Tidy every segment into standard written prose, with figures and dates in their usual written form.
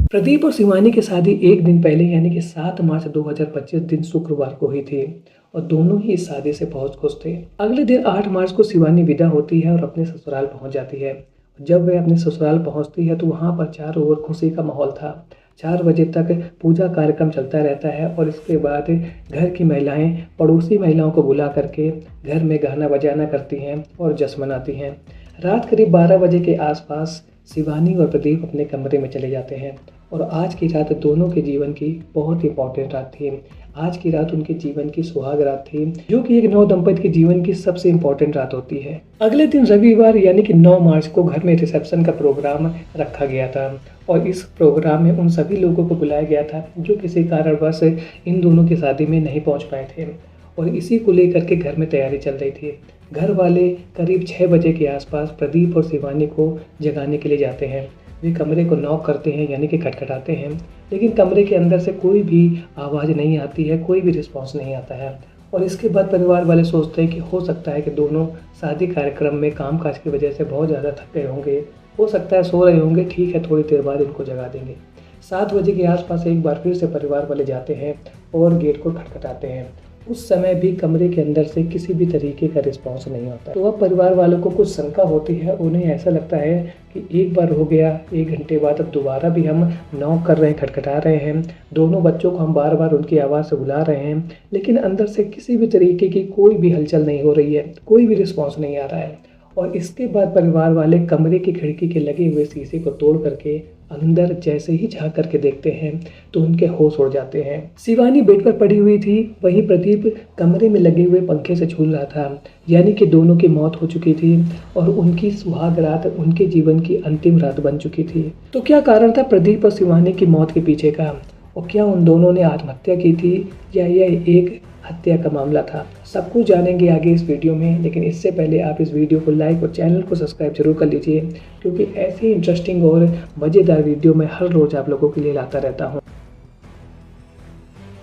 प्रदीप और शिवानी की शादी एक दिन पहले यानी कि 7 मार्च 2025 दिन शुक्रवार को हुई थी और दोनों ही इस शादी से बहुत खुश थे। अगले दिन 8 मार्च को शिवानी विदा होती है और अपने ससुराल पहुंच जाती है। जब वह अपने ससुराल पहुंचती है तो वहां पर चारों ओर खुशी का माहौल था। 4 बजे तक पूजा कार्यक्रम चलता रहता है और इसके बाद घर की महिलाएं पड़ोसी महिलाओं को बुला करके घर में गाना बजाना करती हैं और जश्न मनाती हैं। रात करीब 12 बजे के आसपास शिवानी और प्रदीप अपने कमरे में चले जाते हैं और आज की रात दोनों के जीवन की बहुत इंपॉर्टेंट रात थी। आज की रात उनके जीवन की सुहाग रात थी, जो कि एक नव दंपति के जीवन की सबसे इंपॉर्टेंट रात होती है। अगले दिन रविवार यानी कि 9 मार्च को घर में रिसेप्शन का प्रोग्राम रखा गया था और इस प्रोग्राम में उन सभी लोगों को बुलाया गया था जो किसी कारणवश इन दोनों की शादी में नहीं पहुंच पाए थे और इसी को लेकर के घर में तैयारी चल रही थी। घर वाले करीब 6 बजे के आसपास प्रदीप और शिवानी को जगाने के लिए जाते हैं। वे कमरे को नॉक करते हैं यानी कि खटखटाते हैं, लेकिन कमरे के अंदर से कोई भी आवाज़ नहीं आती है, कोई भी रिस्पॉन्स नहीं आता है। और इसके बाद परिवार वाले सोचते हैं कि हो सकता है कि दोनों शादी कार्यक्रम में कामकाज की वजह से बहुत ज़्यादा थक गए होंगे, हो सकता है सो रहे होंगे, ठीक है थोड़ी देर बाद इनको जगा देंगे। 7 बजे के आसपास एक बार फिर से परिवार वाले जाते हैं और गेट को खटखटाते हैं। उस समय भी कमरे के अंदर से किसी भी तरीके का रिस्पॉन्स नहीं होता। तो अब परिवार वालों को कुछ शंका होती है, उन्हें ऐसा लगता है कि एक बार हो गया, 1 घंटे बाद अब दोबारा भी हम नॉक कर रहे हैं, खटखटा रहे हैं, दोनों बच्चों को हम बार बार उनकी आवाज़ से बुला रहे हैं, लेकिन अंदर से किसी भी तरीके की कोई भी हलचल नहीं हो रही है, कोई भी रिस्पॉन्स नहीं आ रहा है। और इसके बाद परिवार वाले कमरे की खिड़की के लगे हुए शीशे को तोड़ करके अंदर जैसे ही झांक करके देखते हैं तो उनके होश उड़ जाते हैं। शिवानी बेड पर पड़ी हुई थी, वहीं प्रदीप कमरे में लगे हुए पंखे से झूल रहा था, यानी कि दोनों की मौत हो चुकी थी और उनकी सुहाग रात उनके जीवन की अंतिम रात बन चुकी थी। तो क्या कारण था प्रदीप और शिवानी की मौत के पीछे का, और क्या उन दोनों ने आत्महत्या की थी या यह एक हत्या का मामला था? सब कुछ जानेंगे आगे इस वीडियो में, लेकिन इससे पहले आप इस वीडियो को लाइक और चैनल को सब्सक्राइब जरूर कर लीजिए, क्योंकि ऐसे इंटरेस्टिंग और मज़ेदार वीडियो मैं हर रोज़ आप लोगों के लिए लाता रहता हूँ।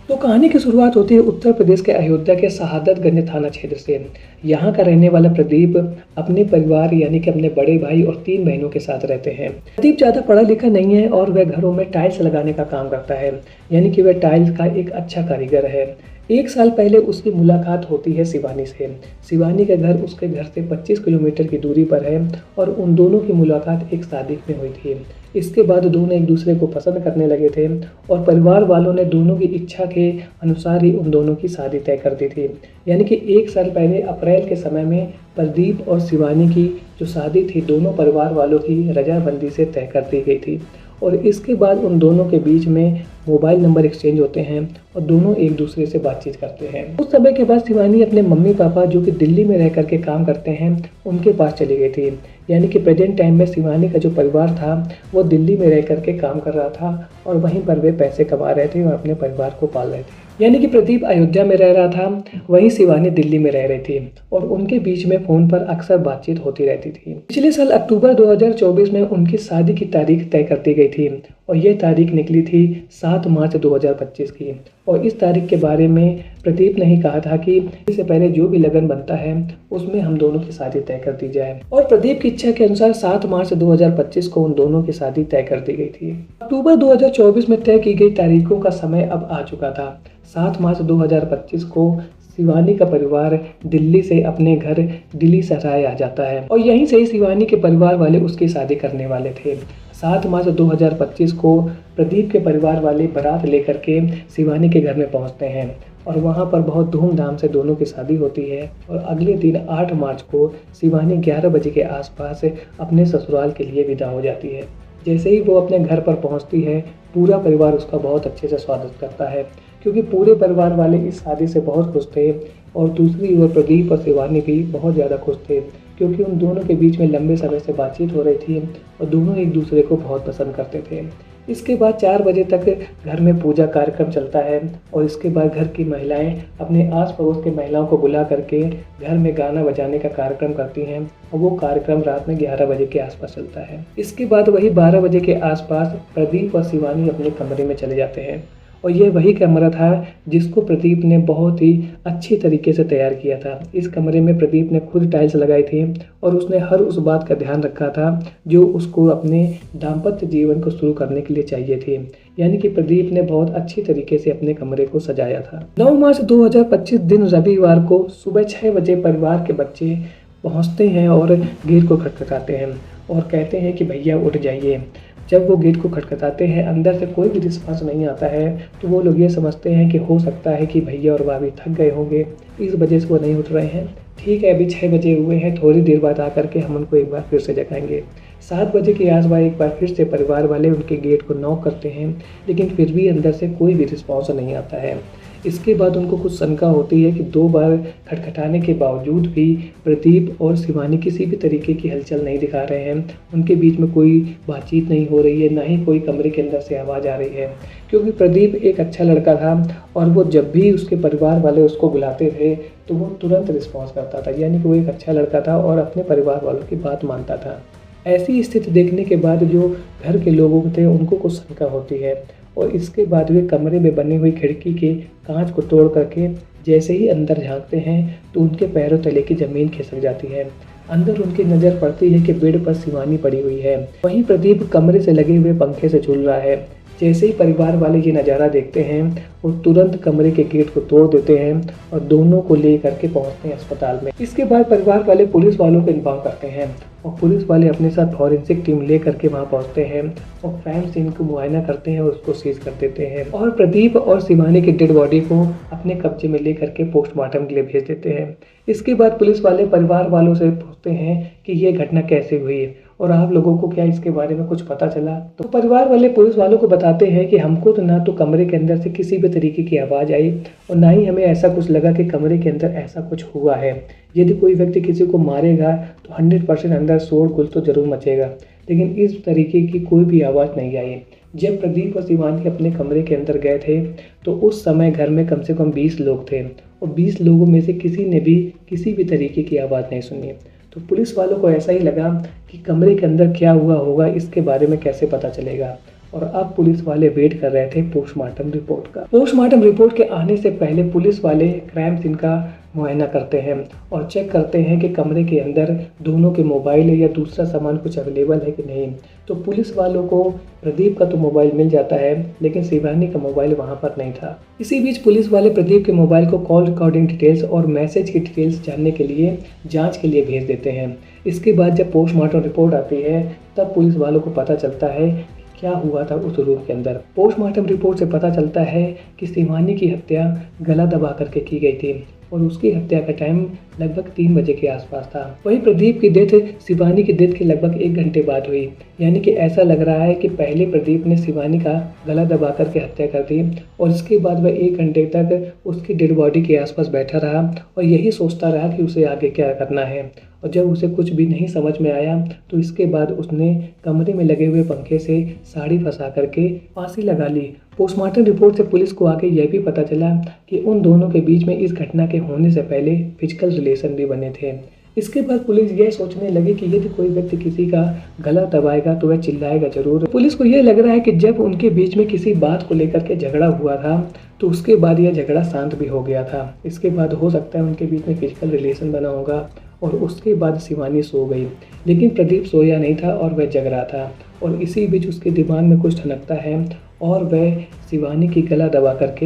तो कहानी की शुरुआत होती है उत्तर प्रदेश के अयोध्या के शहादतगंज थाना क्षेत्र से। यहाँ का रहने वाला प्रदीप अपने परिवार यानी कि अपने बड़े भाई और 3 बहनों के साथ रहते हैं। प्रदीप ज़्यादा पढ़ा लिखा नहीं है और वह घरों में टाइल्स लगाने का काम करता है, यानी कि वह टाइल्स का एक अच्छा कारीगर है। 1 साल पहले उसकी मुलाकात होती है शिवानी से। शिवानी का घर उसके घर से 25 किलोमीटर की दूरी पर है और उन दोनों की मुलाकात एक शादी में हुई थी। इसके बाद दोनों एक दूसरे को पसंद करने लगे थे और परिवार वालों ने दोनों की इच्छा के अनुसार ही उन दोनों की शादी तय कर दी थी। यानी कि 1 साल पहले अप्रैल के समय में प्रदीप और शिवानी की जो शादी थी दोनों परिवार वालों की रजामंदी से तय कर दी गई थी। और इसके बाद उन दोनों के बीच में मोबाइल नंबर एक्सचेंज होते हैं और दोनों एक दूसरे से बातचीत करते हैं। कुछ समय के बाद शिवानी अपने मम्मी पापा जो कि दिल्ली में रह करके काम करते हैं उनके पास चली गई थी। यानी कि प्रेजेंट टाइम में शिवानी का जो परिवार था वो दिल्ली में रह करके काम कर रहा था और वहीं पर वे पैसे कमा रहे थे और अपने परिवार को पाल रहे थे। यानी कि प्रदीप अयोध्या में रह रहा था, वहीं शिवानी दिल्ली में रह रही थी और उनके बीच में फ़ोन पर अक्सर बातचीत होती रहती थी। पिछले साल अक्टूबर 2024 में उनकी शादी की तारीख तय कर दी गई थी और ये तारीख निकली थी 7 मार्च 2025 की। और इस तारीख के बारे में प्रदीप ने ही कहा था कि इससे पहले जो भी लगन बनता है उसमें हम दोनों की शादी तय कर दी जाए। और प्रदीप की इच्छा के अनुसार 7 मार्च 2025 को उन दोनों की शादी तय कर दी गई थी। अक्टूबर 2024 में तय की गई तारीखों का समय अब आ चुका था। 7 मार्च 2025 को शिवानी का परिवार दिल्ली से अपने घर दिल्ली सराय आ जाता है और यहीं से ही शिवानी के परिवार वाले उसकी शादी करने वाले थे। 7 मार्च 2025 को प्रदीप के परिवार वाले बारात लेकर के शिवानी के घर में पहुंचते हैं और वहां पर बहुत धूमधाम से दोनों की शादी होती है। और अगले दिन 8 मार्च को शिवानी 11 बजे के आसपास अपने ससुराल के लिए विदा हो जाती है। जैसे ही वो अपने घर पर पहुंचती है पूरा परिवार उसका बहुत अच्छे से स्वागत करता है, क्योंकि पूरे परिवार वाले इस शादी से बहुत खुश थे। और दूसरी ओर प्रदीप और शिवानी भी बहुत ज़्यादा खुश थे, क्योंकि उन दोनों के बीच में लंबे समय से बातचीत हो रही थी और दोनों एक दूसरे को बहुत पसंद करते थे। इसके बाद 4 बजे तक घर में पूजा कार्यक्रम चलता है और इसके बाद घर की महिलाएं अपने आस पड़ोस के महिलाओं को बुला करके घर में गाना बजाने का कार्यक्रम करती हैं और वो कार्यक्रम रात में 11 बजे के आसपास चलता है। इसके बाद वही 12 बजे के आसपास प्रदीप और शिवानी अपने कमरे में चले जाते हैं और ये वही कमरा था जिसको प्रदीप ने बहुत ही अच्छी तरीके से तैयार किया था। इस कमरे में प्रदीप ने खुद टाइल्स लगाई थी और उसने हर उस बात का ध्यान रखा था जो उसको अपने दाम्पत्य जीवन को शुरू करने के लिए चाहिए थी। यानी कि प्रदीप ने बहुत अच्छी तरीके से अपने कमरे को सजाया था। 9 मार्च 2025 दिन रविवार को सुबह 6 बजे परिवार के बच्चे पहुंचते हैं और गेट को खटखटाते हैं और कहते हैं कि भैया उठ जाइए। जब वो गेट को खटखटाते हैं, अंदर से कोई भी रिस्पॉन्स नहीं आता है, तो वो लोग ये समझते हैं कि हो सकता है कि भैया और भाभी थक गए होंगे, इस वजह से वो नहीं उठ रहे हैं। ठीक है, अभी 6 बजे हुए हैं, थोड़ी देर बाद आकर के हम उनको एक बार फिर से जगाएंगे। 7 बजे के आसपास एक बार फिर से परिवार वाले उनके गेट को नॉक करते हैं, लेकिन फिर भी अंदर से कोई भी रिस्पॉन्स नहीं आता है। इसके बाद उनको कुछ शंका होती है कि 2 बार खटखटाने के बावजूद भी प्रदीप और शिवानी किसी भी तरीके की हलचल नहीं दिखा रहे हैं। उनके बीच में कोई बातचीत नहीं हो रही है, ना ही कोई कमरे के अंदर से आवाज़ आ रही है, क्योंकि प्रदीप एक अच्छा लड़का था और वो जब भी उसके परिवार वाले उसको बुलाते थे तो वो तुरंत रिस्पॉन्स करता था। यानी कि वो एक अच्छा लड़का था और अपने परिवार वालों की बात मानता था। ऐसी स्थिति देखने के बाद जो घर के लोगों थे उनको कुछ शंका होती है और इसके बाद वे कमरे में बनी हुई खिड़की के कांच को तोड़ करके जैसे ही अंदर झांकते हैं तो उनके पैरों तले की ज़मीन खिसक जाती है। अंदर उनकी नज़र पड़ती है कि बेड पर शिवानी पड़ी हुई है। वहीं प्रदीप कमरे से लगे हुए पंखे से झूल रहा है। जैसे ही परिवार वाले ये नज़ारा देखते हैं वो तुरंत कमरे के गेट को तोड़ देते हैं और दोनों को ले करके पहुंचते हैं अस्पताल में। इसके बाद परिवार वाले पुलिस वालों को इन्फॉर्म करते हैं और पुलिस वाले अपने साथ फॉरेंसिक टीम ले करके वहां पहुंचते हैं और क्राइम सीन को मुआयना करते हैं और उसको सीज कर देते हैं और प्रदीप और शिवानी की डेड बॉडी को अपने कब्जे में ले करके पोस्टमार्टम के लिए भेज देते हैं। इसके बाद पुलिस वाले परिवार वालों से पूछते हैं कि ये घटना कैसे हुई और आप लोगों को क्या इसके बारे में कुछ पता चला। तो परिवार वाले पुलिस वालों को बताते हैं कि हमको तो ना तो कमरे के अंदर से किसी भी तरीके की आवाज़ आई और ना ही हमें ऐसा कुछ लगा कि कमरे के अंदर ऐसा कुछ हुआ है। यदि कोई व्यक्ति किसी को मारेगा तो 100% अंदर शोरगुल तो जरूर मचेगा, लेकिन इस तरीके की कोई भी आवाज़ नहीं आई। जब प्रदीप और शिवानी अपने कमरे के अंदर गए थे तो उस समय घर में कम से कम 20 लोग थे और 20 लोगों में से किसी ने भी किसी भी तरीके की आवाज़ नहीं सुनी। तो पुलिस वालों को ऐसा ही लगा कि कमरे के अंदर क्या हुआ होगा, इसके बारे में कैसे पता चलेगा। और अब पुलिस वाले वेट कर रहे थे पोस्टमार्टम रिपोर्ट का। पोस्टमार्टम रिपोर्ट के आने से पहले पुलिस वाले क्राइम सीन का मुआयना करते हैं और चेक करते हैं कि कमरे के अंदर दोनों के मोबाइल या दूसरा सामान कुछ अवेलेबल है कि नहीं। तो पुलिस वालों को प्रदीप का तो मोबाइल मिल जाता है, लेकिन शिवानी का मोबाइल वहां पर नहीं था। इसी बीच पुलिस वाले प्रदीप के मोबाइल को कॉल रिकॉर्डिंग डिटेल्स और मैसेज की डिटेल्स जानने के लिए जाँच के लिए भेज देते हैं। इसके बाद जब पोस्टमार्टम रिपोर्ट आती है तब पुलिस वालों को पता चलता है क्या हुआ था उस रूम के अंदर। पोस्टमार्टम रिपोर्ट से पता चलता है कि शिवानी की हत्या गला दबा करके की गई थी और उसकी हत्या का टाइम लगभग 3 बजे के आसपास था। वहीं प्रदीप की डेथ शिवानी की डेथ के लगभग 1 घंटे बाद हुई। यानी कि ऐसा लग रहा है कि पहले प्रदीप ने शिवानी का गला दबा करके हत्या कर दी और इसके बाद वह 1 घंटे तक उसकी डेड बॉडी के आसपास बैठा रहा और यही सोचता रहा कि उसे आगे क्या करना है। और जब उसे कुछ भी नहीं समझ में आया तो इसके बाद उसने कमरे में लगे हुए पंखे से साड़ी फंसा करके फांसी लगा ली। पोस्टमार्टम रिपोर्ट से पुलिस को आगे यह भी पता चला कि उन दोनों के बीच में इस घटना के होने से पहले फिजिकल रिलेशन भी बने थे। इसके बाद पुलिस यह सोचने लगी कि यदि कोई व्यक्ति किसी का गला दबाएगा तो वह चिल्लाएगा जरूर। पुलिस को यह लग रहा है कि जब उनके बीच में किसी बात को लेकर के झगड़ा हुआ था तो उसके बाद यह झगड़ा शांत भी हो गया था। इसके बाद हो सकता है उनके बीच में फिजिकल रिलेशन बना होगा और उसके बाद शिवानी सो गई, लेकिन प्रदीप सोया नहीं था और वह जग रहा था और इसी बीच उसके दिमाग में कुछ ठनकता है और वह शिवानी की गला दबा करके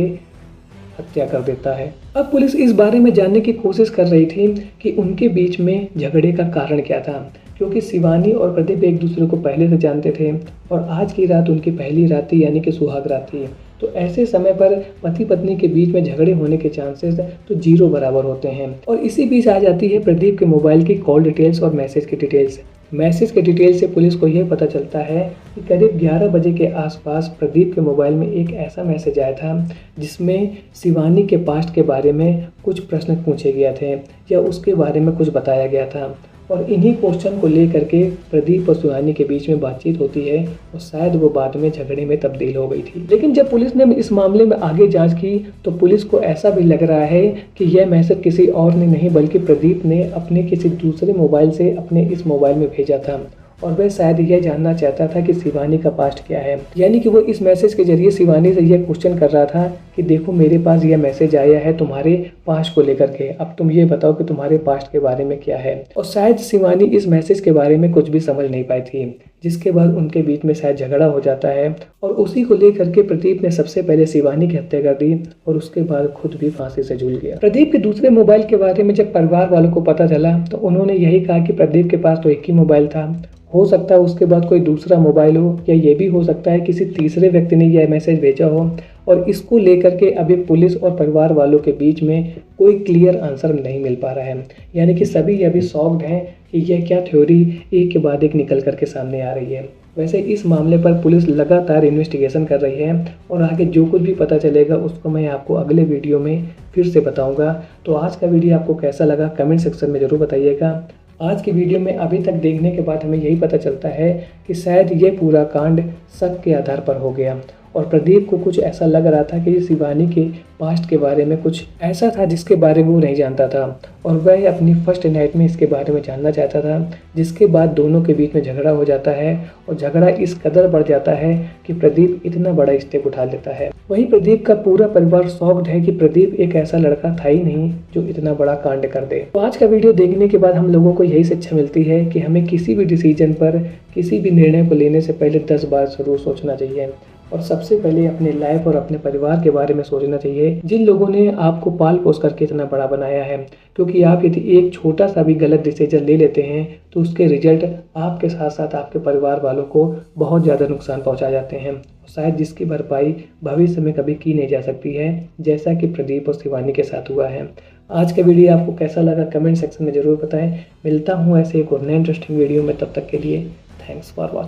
हत्या कर देता है। अब पुलिस इस बारे में जानने की कोशिश कर रही थी कि उनके बीच में झगड़े का कारण क्या था, क्योंकि शिवानी और प्रदीप एक दूसरे को पहले से जानते थे और आज की रात उनकी पहली रात थी, यानी कि सुहाग रात थी। तो ऐसे समय पर पति पत्नी के बीच में झगड़े होने के चांसेस तो 0 बराबर होते हैं। और इसी बीच आ जाती है प्रदीप के मोबाइल की कॉल डिटेल्स और मैसेज की डिटेल्स। मैसेज के डिटेल से पुलिस को यह पता चलता है कि करीब 11 बजे के आसपास प्रदीप के मोबाइल में एक ऐसा मैसेज आया था जिसमें शिवानी के पास्ट के बारे में कुछ प्रश्न पूछे गए थे या उसके बारे में कुछ बताया गया था और इन्हीं क्वेश्चन को लेकर के प्रदीप और शिवानी के बीच में बातचीत होती है और शायद वो बाद में झगड़े में तब्दील हो गई थी। लेकिन जब पुलिस ने इस मामले में आगे जांच की तो पुलिस को ऐसा भी लग रहा है कि यह मैसेज किसी और ने नहीं बल्कि प्रदीप ने अपने किसी दूसरे मोबाइल से अपने इस मोबाइल में भेजा था और वह शायद यह जानना चाहता था कि शिवानी का पास्ट क्या है। यानी कि वो इस मैसेज के जरिए शिवानी से यह क्वेश्चन कर रहा था कि देखो मेरे पास यह मैसेज आया है तुम्हारे पास्ट को लेकर के, अब तुम ये बताओ कि तुम्हारे पास्ट के बारे में क्या है। और शायद शिवानी इस मैसेज के बारे में कुछ भी समझ नहीं पाई थी, जिसके बाद उनके बीच में शायद झगड़ा हो जाता है और उसी को लेकर के प्रदीप ने सबसे पहले शिवानी की हत्या कर दी और उसके बाद खुद भी फांसी से झूल गया। प्रदीप के दूसरे मोबाइल के बारे में जब परिवार वालों को पता चला तो उन्होंने यही कहा कि प्रदीप के पास तो एक ही मोबाइल था, हो सकता है उसके बाद कोई दूसरा मोबाइल हो, या ये भी हो सकता है किसी तीसरे व्यक्ति ने यह मैसेज भेजा हो। और इसको लेकर के अभी पुलिस और परिवार वालों के बीच में कोई क्लियर आंसर नहीं मिल पा रहा है। यानी कि सभी अभी शॉक्ड हैं कि यह क्या थ्योरी एक के बाद एक निकल करके सामने आ रही है। वैसे इस मामले पर पुलिस लगातार इन्वेस्टिगेशन कर रही है और आगे जो कुछ भी पता चलेगा उसको मैं आपको अगले वीडियो में फिर से बताऊंगा। तो आज का वीडियो आपको कैसा लगा कमेंट सेक्शन में ज़रूर बताइएगा। आज की वीडियो में अभी तक देखने के बाद हमें यही पता चलता है कि शायद ये पूरा कांड शक के आधार पर हो गया और प्रदीप को कुछ ऐसा लग रहा था कि शिवानी के पास्ट के बारे में कुछ ऐसा था जिसके बारे में वो नहीं जानता था और वह अपनी फर्स्ट नाइट में इसके बारे में जानना चाहता था, जिसके बाद दोनों के बीच में झगड़ा हो जाता है और झगड़ा इस कदर बढ़ जाता है कि प्रदीप इतना बड़ा स्टेप उठा लेता है। वहीं प्रदीप का पूरा परिवार शॉक्ड है कि प्रदीप एक ऐसा लड़का था ही नहीं जो इतना बड़ा कांड कर दे। तो आज का वीडियो देखने के बाद हम लोगों को यही शिक्षा मिलती है कि हमें किसी भी डिसीजन पर, किसी भी निर्णय को लेने से पहले 10 बार जरूर सोचना चाहिए और सबसे पहले अपने लाइफ और अपने परिवार के बारे में सोचना चाहिए, जिन लोगों ने आपको पाल पोस करके इतना बड़ा बनाया है। क्योंकि आप यदि एक छोटा सा भी गलत डिसीजन ले लेते हैं तो उसके रिजल्ट आपके साथ साथ आपके परिवार वालों को बहुत ज़्यादा नुकसान पहुंचा जाते हैं, शायद जिसकी भरपाई भविष्य में कभी की नहीं जा सकती है, जैसा कि प्रदीप और शिवानी के साथ हुआ है। आज का वीडियो आपको कैसा लगा कमेंट सेक्शन में ज़रूर बताएं। मिलता हूँ ऐसे एक और नए इंटरेस्टिंग वीडियो में, तब तक के लिए थैंक्स फॉर वॉचिंग।